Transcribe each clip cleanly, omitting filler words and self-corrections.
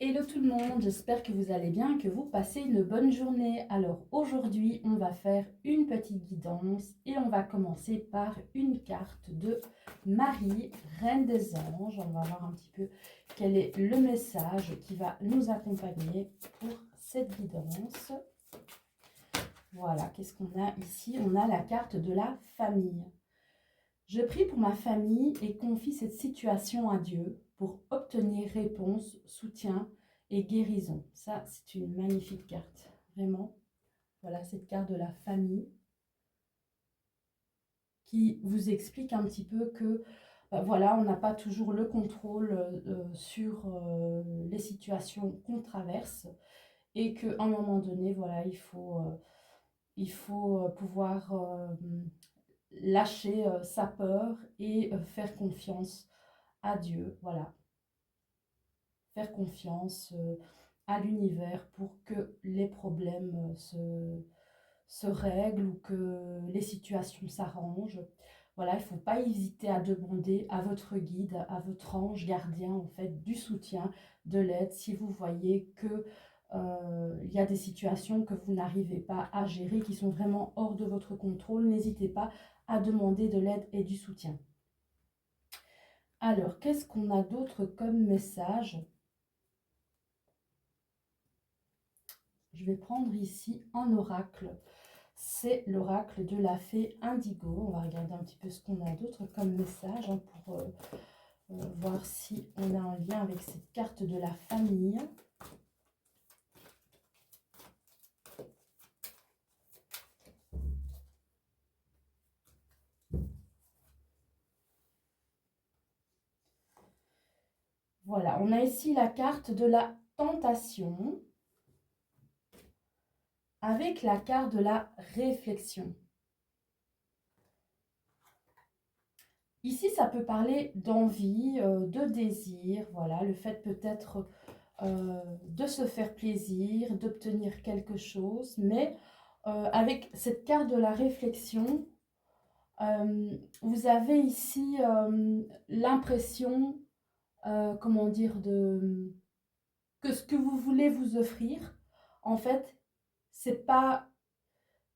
Hello tout le monde, j'espère que vous allez bien, que vous passez une bonne journée. Alors aujourd'hui, on va faire une petite guidance et on va commencer par une carte de Marie, Reine des Anges. On va voir un petit peu quel est le message qui va nous accompagner pour cette guidance. Voilà, qu'est-ce qu'on a ici? On a la carte de la famille. Je prie pour ma famille et confie cette situation à Dieu pour obtenir réponse, soutien et guérison. Ça, c'est une magnifique carte, vraiment. Voilà, cette carte de la famille qui vous explique un petit peu que, voilà, on n'a pas toujours le contrôle sur les situations qu'on traverse et qu'à un moment donné, voilà, il faut pouvoir lâcher sa peur et faire confiance à Dieu, voilà. Faire confiance à l'univers pour que les problèmes se règlent ou que les situations s'arrangent. Voilà, il ne faut pas hésiter à demander à votre guide, à votre ange gardien, en fait, du soutien, de l'aide, si vous voyez que il y a des situations que vous n'arrivez pas à gérer, qui sont vraiment hors de votre contrôle. N'hésitez pas à demander de l'aide et du soutien. Alors, qu'est-ce qu'on a d'autre comme message? Je vais prendre ici un oracle. C'est l'oracle de la fée Indigo. On va regarder un petit peu ce qu'on a d'autre comme message pour voir si on a un lien avec cette carte de la famille. Voilà, on a ici la carte de la tentation avec la carte de la réflexion. Ici, ça peut parler d'envie, de désir, voilà, le fait peut-être de se faire plaisir, d'obtenir quelque chose, mais avec cette carte de la réflexion, vous avez ici l'impression, comment dire, que ce que vous voulez vous offrir, en fait, c'est pas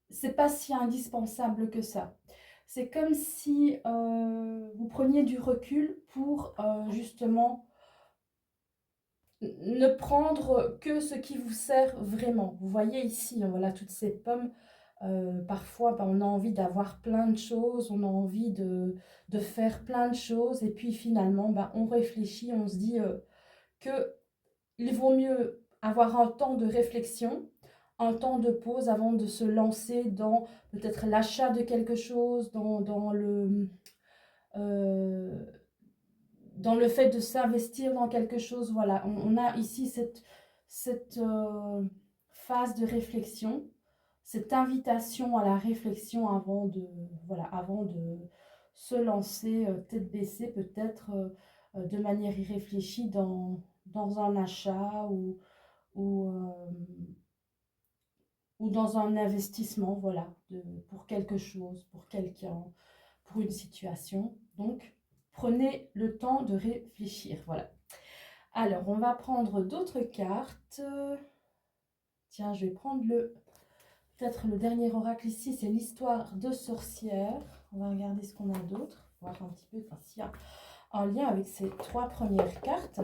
si indispensable que ça. C'est comme si vous preniez du recul pour justement ne prendre que ce qui vous sert vraiment. Vous voyez ici, hein, voilà toutes ces pommes. Parfois, on a envie d'avoir plein de choses, on a envie de faire plein de choses, et puis finalement, on réfléchit, on se dit qu'il vaut mieux avoir un temps de réflexion, un temps de pause avant de se lancer dans peut-être l'achat de quelque chose, euh, dans le fait de s'investir dans quelque chose. Voilà, on a ici cette phase de réflexion, cette invitation à la réflexion avant de se lancer tête baissée, peut-être de manière irréfléchie dans un achat ou, euh, ou dans un investissement, voilà, pour quelque chose, pour quelqu'un, pour une situation. Donc, prenez le temps de réfléchir, voilà. Alors, on va prendre d'autres cartes. Tiens, je vais prendre peut-être le dernier oracle ici, c'est l'histoire de sorcière. On va regarder ce qu'on a d'autre, voir un petit peu s'il y a un lien avec ces trois premières cartes.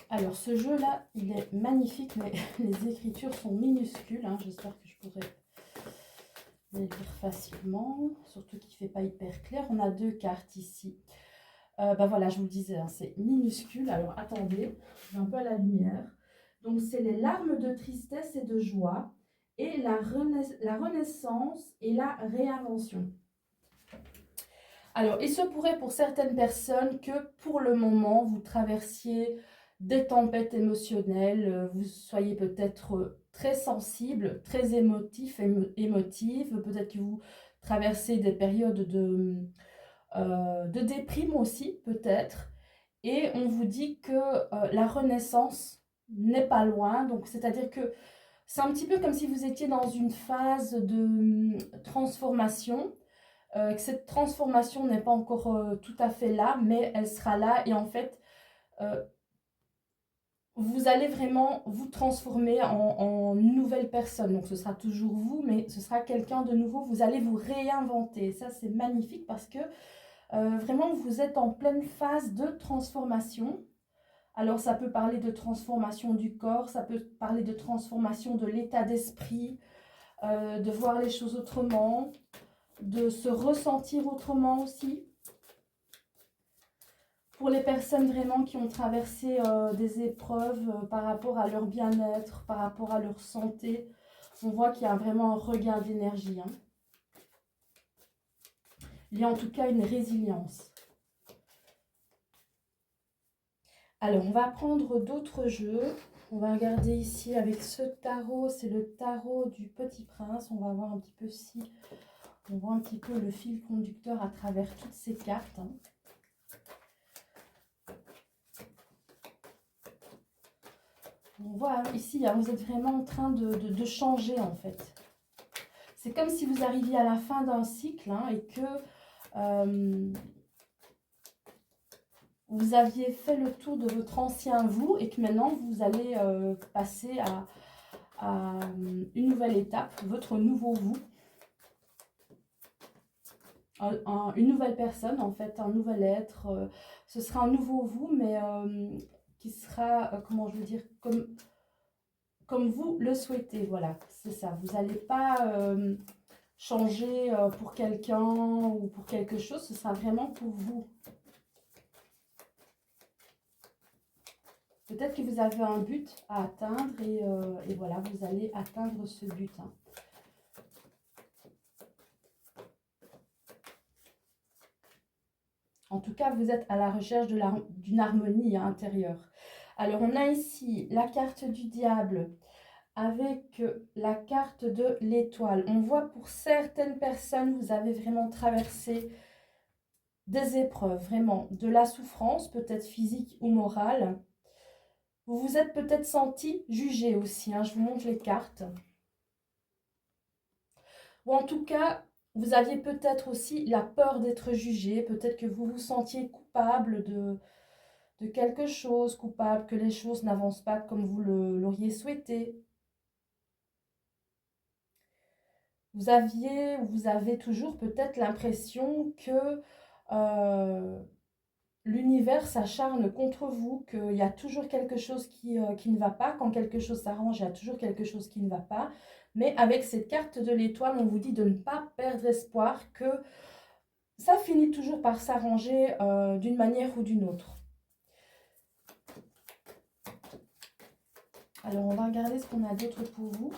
Alors, ce jeu-là, il est magnifique, mais les écritures sont minuscules. Hein. J'espère que je pourrai les lire facilement, surtout qu'il ne fait pas hyper clair. On a deux cartes ici. Voilà, je vous le disais, hein, c'est minuscule. Alors, attendez, je vais un peu à la lumière. Donc, c'est les larmes de tristesse et de joie et la renaissance et la réinvention. Alors, il se pourrait pour certaines personnes que pour le moment, vous traversiez des tempêtes émotionnelles, vous soyez peut-être très sensible, très émotive, peut-être que vous traversez des périodes de déprime aussi, peut-être, et on vous dit que la renaissance n'est pas loin, donc c'est-à-dire que c'est un petit peu comme si vous étiez dans une phase de transformation, que cette transformation n'est pas encore tout à fait là, mais elle sera là. Et en fait, vous allez vraiment vous transformer en une nouvelle personne. Donc ce sera toujours vous, mais ce sera quelqu'un de nouveau. Vous allez vous réinventer. Ça, c'est magnifique parce que vraiment, vous êtes en pleine phase de transformation. Alors, ça peut parler de transformation du corps, ça peut parler de transformation de l'état d'esprit, de voir les choses autrement, de se ressentir autrement aussi. Pour les personnes vraiment qui ont traversé des épreuves par rapport à leur bien-être, par rapport à leur santé, on voit qu'il y a vraiment un regain d'énergie. Hein. Il y a en tout cas une résilience. Alors, on va prendre d'autres jeux. On va regarder ici avec ce tarot. C'est le tarot du Petit Prince. On va voir un petit peu si on voit un petit peu le fil conducteur à travers toutes ces cartes. Hein. On voit ici, vous êtes vraiment en train de changer en fait. C'est comme si vous arriviez à la fin d'un cycle hein, et que vous aviez fait le tour de votre ancien vous et que maintenant vous allez passer à une nouvelle étape, votre nouveau vous. Une nouvelle personne en fait, un nouvel être. Ce sera un nouveau vous, mais qui sera, comment je veux dire, comme vous le souhaitez. Voilà, c'est ça. Vous n'allez pas changer pour quelqu'un ou pour quelque chose. Ce sera vraiment pour vous. Peut-être que vous avez un but à atteindre et voilà, vous allez atteindre ce but. Hein. En tout cas, vous êtes à la recherche d'une harmonie intérieure. Alors, on a ici la carte du diable avec la carte de l'étoile. On voit pour certaines personnes, vous avez vraiment traversé des épreuves, vraiment de la souffrance, peut-être physique ou morale. Vous vous êtes peut-être senti jugé aussi. Hein, je vous montre les cartes. Ou en tout cas, vous aviez peut-être aussi la peur d'être jugé. Peut-être que vous vous sentiez coupable de quelque chose, coupable que les choses n'avancent pas comme vous l'auriez souhaité. Vous aviez ou vous avez toujours peut-être l'impression que l'univers s'acharne contre vous, qu'il y a toujours quelque chose qui ne va pas. Quand quelque chose s'arrange, il y a toujours quelque chose qui ne va pas. Mais avec cette carte de l'étoile, on vous dit de ne pas perdre espoir, que ça finit toujours par s'arranger d'une manière ou d'une autre. Alors, on va regarder ce qu'on a d'autre pour vous.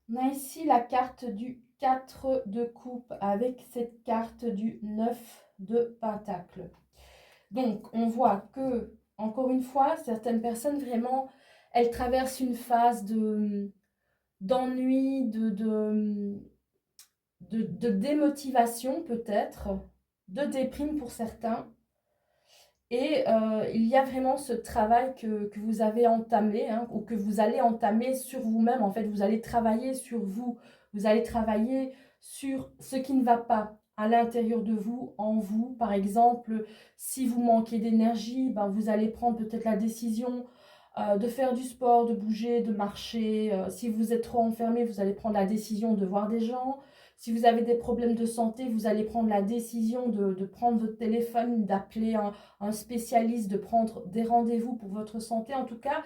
On a ici la carte du 4 de coupe avec cette carte du 9 de pentacle. Donc, on voit que, encore une fois, certaines personnes, vraiment, elles traversent une phase d'ennui, de démotivation peut-être, de déprime pour certains. Et il y a vraiment ce travail que vous avez entamé, hein, ou que vous allez entamer sur vous-même. En fait, vous allez travailler sur vous. Vous allez travailler sur ce qui ne va pas à l'intérieur de vous, en vous. Par exemple, si vous manquez d'énergie, ben, vous allez prendre peut-être la décision de faire du sport, de bouger, de marcher. Si vous êtes trop enfermé, vous allez prendre la décision de voir des gens. Si vous avez des problèmes de santé, vous allez prendre la décision de prendre votre téléphone, d'appeler un spécialiste, de prendre des rendez-vous pour votre santé. En tout cas,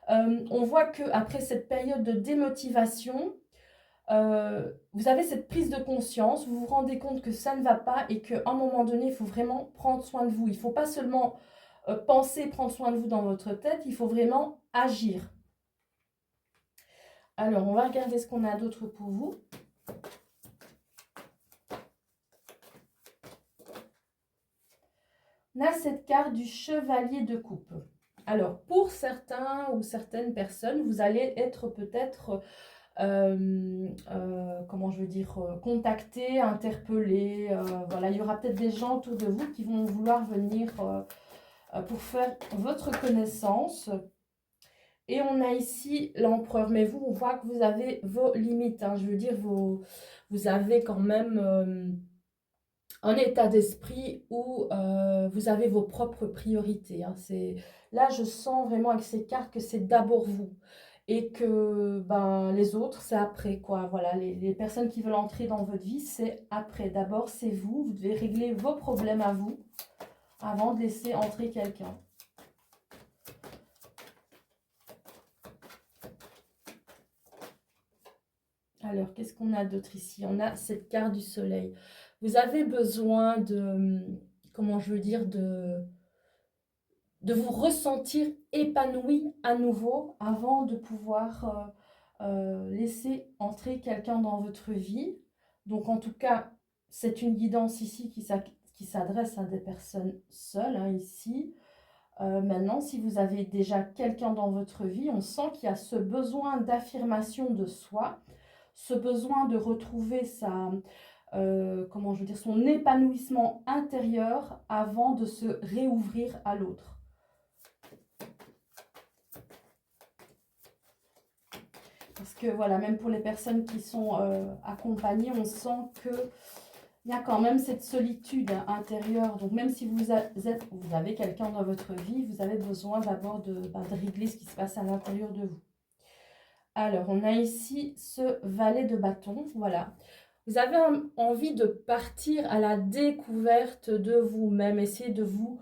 on voit qu'après cette période de démotivation, vous avez cette prise de conscience, vous vous rendez compte que ça ne va pas et qu'à un moment donné, il faut vraiment prendre soin de vous. Il ne faut pas seulement penser prendre soin de vous dans votre tête, il faut vraiment agir. Alors, on va regarder ce qu'on a d'autre pour vous. On a cette carte du chevalier de coupe. Alors, pour certains ou certaines personnes, vous allez être peut-être, comment je veux dire, contacté, interpellé. Voilà, il y aura peut-être des gens autour de vous qui vont vouloir venir pour faire votre connaissance. Et on a ici l'empereur. Mais vous, on voit que vous avez vos limites. Hein, je veux dire, vous avez quand même un état d'esprit où vous avez vos propres priorités. Hein. Là, je sens vraiment avec ces cartes que c'est d'abord vous. Et que ben, les autres, c'est après, quoi. Voilà, les personnes qui veulent entrer dans votre vie, c'est après. D'abord, c'est vous. Vous devez régler vos problèmes à vous avant de laisser entrer quelqu'un. Alors, qu'est-ce qu'on a d'autre ici? On a cette carte du soleil. Vous avez besoin de, comment je veux dire, de vous ressentir épanoui à nouveau avant de pouvoir laisser entrer quelqu'un dans votre vie. Donc, en tout cas, c'est une guidance ici qui s'adresse à des personnes seules, hein, ici. Maintenant, si vous avez déjà quelqu'un dans votre vie, on sent qu'il y a ce besoin d'affirmation de soi, ce besoin de retrouver comment je veux dire, son épanouissement intérieur avant de se réouvrir à l'autre. Parce que voilà, même pour les personnes qui sont accompagnées, on sent qu'il y a quand même cette solitude intérieure. Donc même si vous avez quelqu'un dans votre vie, vous avez besoin d'abord de régler ce qui se passe à l'intérieur de vous. Alors, on a ici ce valet de bâton, voilà. Vous avez envie de partir à la découverte de vous-même, essayer de vous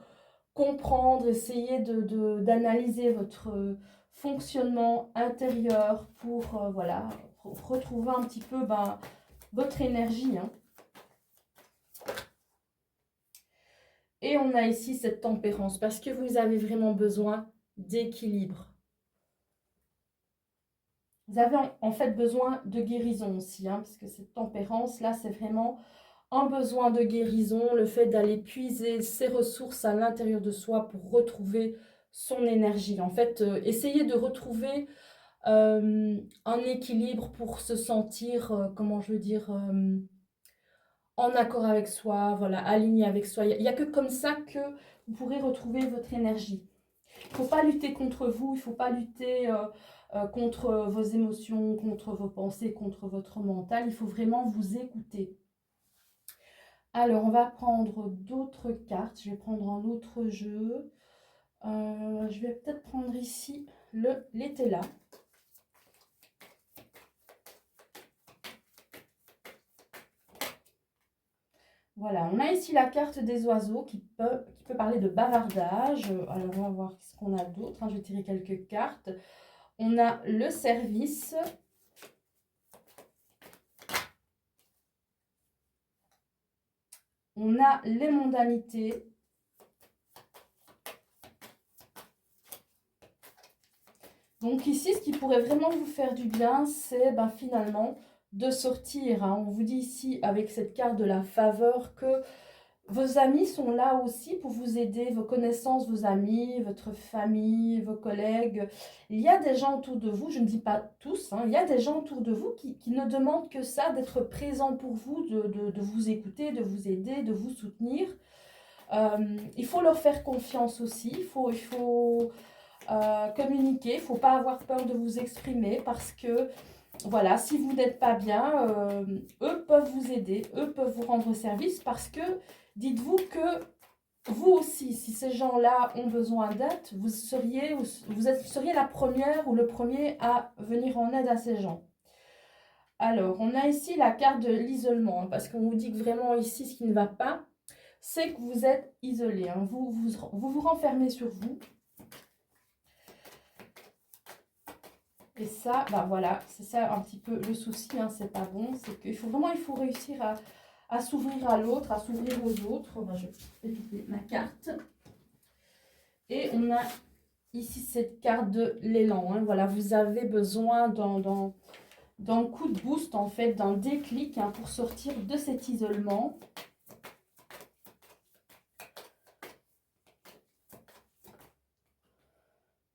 comprendre, essayer d'analyser votre fonctionnement intérieur pour voilà, retrouver un petit peu votre énergie. Hein. Et on a ici cette tempérance parce que vous avez vraiment besoin d'équilibre. Vous avez en fait besoin de guérison aussi, hein, parce que cette tempérance-là, c'est vraiment un besoin de guérison, le fait d'aller puiser ses ressources à l'intérieur de soi pour retrouver son énergie. En fait, essayer de retrouver un équilibre pour se sentir, comment je veux dire, en accord avec soi, voilà, aligné avec soi. Il n'y a que comme ça que vous pourrez retrouver votre énergie. Il ne faut pas lutter contre vous, il ne faut pas lutter contre vos émotions, contre vos pensées, contre votre mental. Il faut vraiment vous écouter. Alors, on va prendre d'autres cartes. Je vais prendre un autre jeu. Je vais peut-être prendre ici l'été-là. Voilà, on a ici la carte des oiseaux qui peut parler de bavardage. Alors, on va voir ce qu'on a d'autre. Hein. Je vais tirer quelques cartes. On a le service. On a les mondanités. Donc ici, ce qui pourrait vraiment vous faire du bien, c'est finalement de sortir. Hein. On vous dit ici, avec cette carte de la faveur, que vos amis sont là aussi pour vous aider, vos connaissances, vos amis, votre famille, vos collègues. Il y a des gens autour de vous, je ne dis pas tous, hein, il y a des gens autour de vous qui ne demandent que ça, d'être présents pour vous, de vous écouter, de vous aider, de vous soutenir. Il faut leur faire confiance aussi, il faut communiquer, il ne faut pas avoir peur de vous exprimer parce que voilà, si vous n'êtes pas bien, eux peuvent vous aider, eux peuvent vous rendre service parce que dites-vous que vous aussi, si ces gens-là ont besoin d'aide, vous seriez la première ou le premier à venir en aide à ces gens. Alors, on a ici la carte de l'isolement, hein, parce qu'on vous dit que vraiment ici, ce qui ne va pas, c'est que vous êtes isolé. Hein. Vous renfermez sur vous. Et ça, voilà, c'est ça un petit peu le souci, hein, c'est pas bon. C'est qu'il faut réussir à s'ouvrir à l'autre, à s'ouvrir aux autres. Je vais tourner ma carte. Et on a ici cette carte de l'élan. Hein. Voilà, vous avez besoin d'un coup de boost, en fait, d'un déclic hein, pour sortir de cet isolement.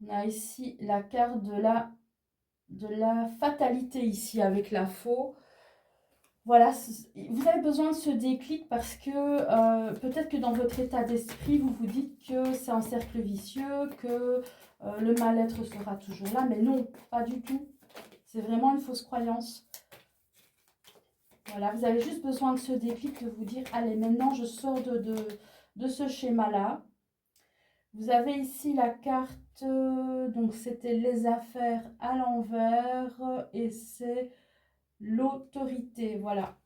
On a ici la carte de la fatalité ici avec la faux. Voilà, vous avez besoin de ce déclic parce que peut-être que dans votre état d'esprit, vous vous dites que c'est un cercle vicieux, que le mal-être sera toujours là, mais non, pas du tout. C'est vraiment une fausse croyance. Voilà, vous avez juste besoin de ce déclic, de vous dire, allez, maintenant je sors de ce schéma-là. Vous avez ici la carte, donc c'était les affaires à l'envers et c'est l'autorité, voilà.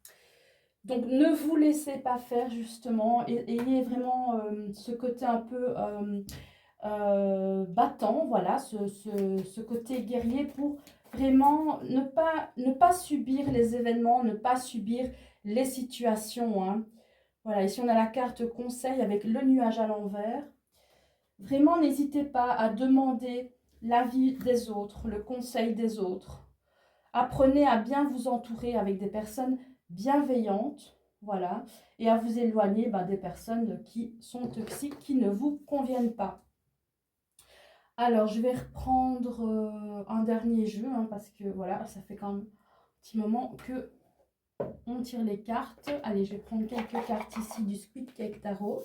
Donc ne vous laissez pas faire justement, ayez vraiment ce côté un peu battant, voilà, ce côté guerrier pour vraiment ne pas subir les événements, ne pas subir les situations, hein. Voilà, ici on a la carte conseil avec le nuage à l'envers. Vraiment, n'hésitez pas à demander l'avis des autres, le conseil des autres. Apprenez à bien vous entourer avec des personnes bienveillantes, voilà, et à vous éloigner des personnes qui sont toxiques, qui ne vous conviennent pas. Alors, je vais reprendre un dernier jeu, hein, parce que voilà, ça fait quand même un petit moment que on tire les cartes. Allez, je vais prendre quelques cartes ici du Squid Cake Tarot.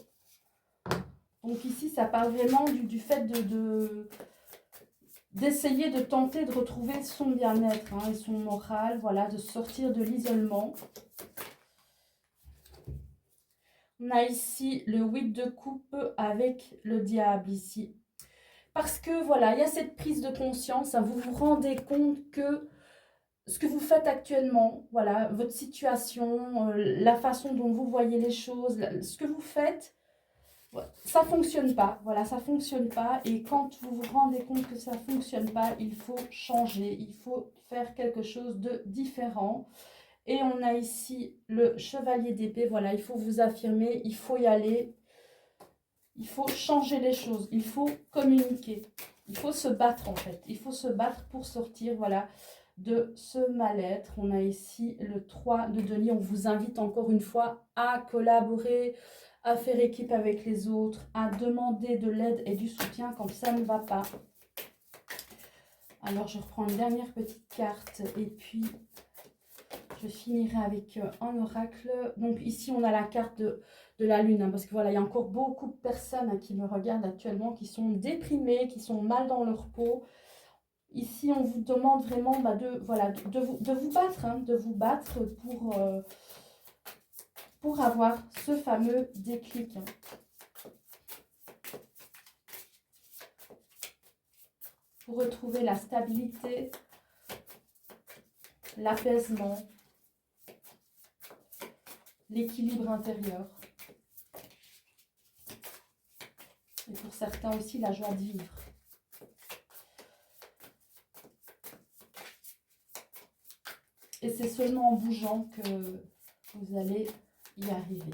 Donc ici, ça parle vraiment du fait d'essayer de tenter de retrouver son bien-être, hein, et son moral, voilà, de sortir de l'isolement. On a ici le 8 de coupe avec le diable ici. Parce que voilà, il y a cette prise de conscience, hein, vous vous rendez compte que ce que vous faites actuellement, voilà, votre situation, la façon dont vous voyez les choses, ce que vous faites, ça ne fonctionne pas, voilà, ça ne fonctionne pas. Et quand vous vous rendez compte que ça ne fonctionne pas, il faut changer, il faut faire quelque chose de différent. Et on a ici le chevalier d'épée, voilà, il faut vous affirmer, il faut y aller, il faut changer les choses, il faut communiquer, il faut se battre en fait, il faut se battre pour sortir, voilà, de ce mal-être. On a ici le 3 de denier, on vous invite encore une fois à collaborer, à faire équipe avec les autres, à demander de l'aide et du soutien quand ça ne va pas. Alors, je reprends une dernière petite carte et puis je finirai avec un oracle. Donc ici, on a la carte de la lune, hein, parce que voilà, il y a encore beaucoup de personnes, hein, qui me regardent actuellement, qui sont déprimées, qui sont mal dans leur peau. Ici, on vous demande vraiment de vous battre, hein, de vous battre pour avoir ce fameux déclic, hein. Pour retrouver la stabilité, l'apaisement, l'équilibre intérieur. Et pour certains aussi, la joie de vivre. Et c'est seulement en bougeant que vous allez y arriver.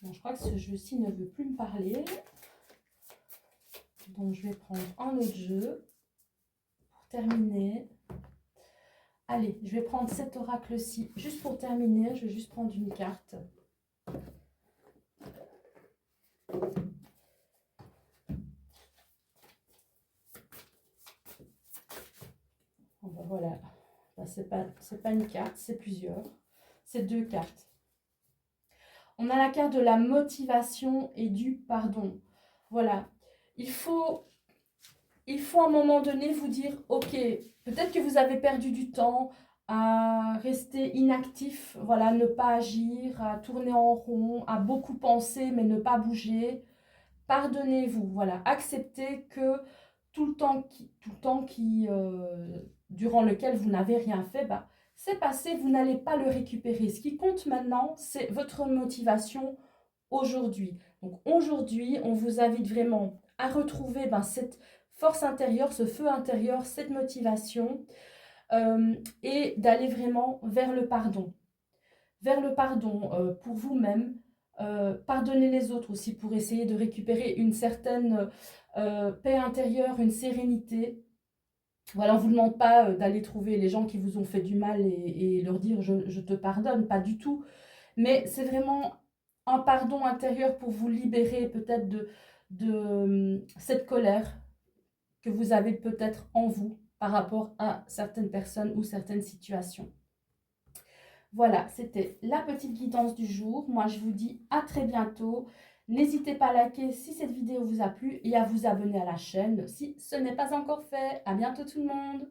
Bon, je crois que ce jeu-ci ne veut plus me parler. Donc, je vais prendre un autre jeu pour terminer. Allez, je vais prendre cet oracle-ci juste pour terminer. Je vais juste prendre une carte. Bon, ben voilà. Ben, c'est pas une carte, c'est plusieurs. C'est 2 cartes. On a la carte de la motivation et du pardon. Voilà. Il faut à un moment donné vous dire, ok, peut-être que vous avez perdu du temps à rester inactif, voilà, ne pas agir, à tourner en rond, à beaucoup penser mais ne pas bouger. Pardonnez-vous, voilà, acceptez que tout le temps durant lequel vous n'avez rien fait, c'est passé, vous n'allez pas le récupérer. Ce qui compte maintenant, c'est votre motivation aujourd'hui. Donc aujourd'hui, on vous invite vraiment à retrouver cette force intérieure, ce feu intérieur, cette motivation, et d'aller vraiment vers le pardon. Vers le pardon pour vous-même, pardonner les autres aussi pour essayer de récupérer une certaine paix intérieure, une sérénité. Voilà, on ne vous demande pas d'aller trouver les gens qui vous ont fait du mal et leur dire je te pardonne, pas du tout. Mais c'est vraiment un pardon intérieur pour vous libérer peut-être de cette colère que vous avez peut-être en vous par rapport à certaines personnes ou certaines situations. Voilà, c'était la petite guidance du jour. Moi, je vous dis à très bientôt. N'hésitez pas à liker si cette vidéo vous a plu et à vous abonner à la chaîne si ce n'est pas encore fait. À bientôt tout le monde!